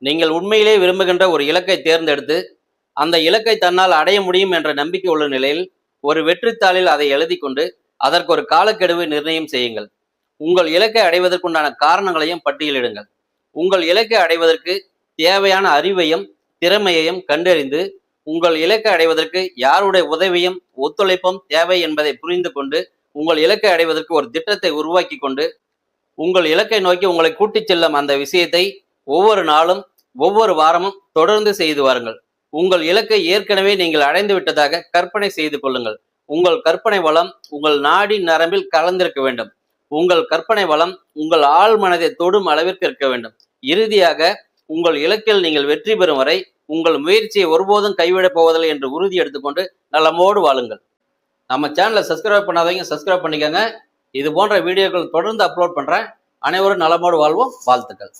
நீங்கள் உண்மையிலே விரும்புகின்ற ஒரு இலக்கை தேர்ந்தெடுத்து அந்த இலக்கை தன்னால் அடைய முடியும் என்ற நம்பிக்கை உள்ள நிலையில் ஒரு வெற்றித்தாளில் அதை எழுதி கொண்டு அதற்கு ஒரு காலக்கெடுவை நிர்ணயம் செய்யுங்கள். உங்கள் இலக்கை அடைவதற்குண்டான காரணங்களையும் பட்டியலிடுங்கள். உங்கள் இலக்கை அடைவதற்கு தேவையான அறிவையும் திறமையையும் கண்டறிந்து உங்கள் இலக்கை அடைவதற்கு யாருடைய உதவியும் ஒத்துழைப்பும் தேவை என்பதை புரிந்து கொண்டு உங்கள் இலக்கை அடைவதற்கு ஒரு திட்டத்தை உருவாக்கி கொண்டு உங்கள் இலக்கை நோக்கி உங்களை கூட்டிச் செல்லும் அந்த விஷயத்தை ஒவ்வொரு நாளும் ஒவ்வொரு வாரமும் தொடர்ந்து செய்து வாருங்கள். உங்கள் இலக்கை ஏற்கனவே நீங்கள் அடைந்து விட்டதாக கற்பனை செய்து கொள்ளுங்கள். உங்கள் கற்பனை வளம் உங்கள் நாடி நரம்பில் கலந்திருக்க வேண்டும். உங்கள் கற்பனை வளம் உங்கள் ஆழ் மனதை தொடும் அளவிற்கு இருக்க வேண்டும். இறுதியாக உங்கள் இலக்கில் நீங்கள் வெற்றி பெறும் வரை உங்கள் முயற்சியை ஒருபோதும் கைவிடப் போவதில்லை என்று உறுதி எடுத்துக்கொண்டு நலமோடு வாழுங்கள். நம்ம சேனலை சப்ஸ்கிரைப் பண்ணாதவங்க சப்ஸ்கிரைப் பண்ணிக்கோங்க. இது போன்ற வீடியோக்கள் தொடர்ந்து அப்லோட் பண்றேன். அனைவரும் நலமோடு வாழ்வோம். வாழ்த்துக்கள்.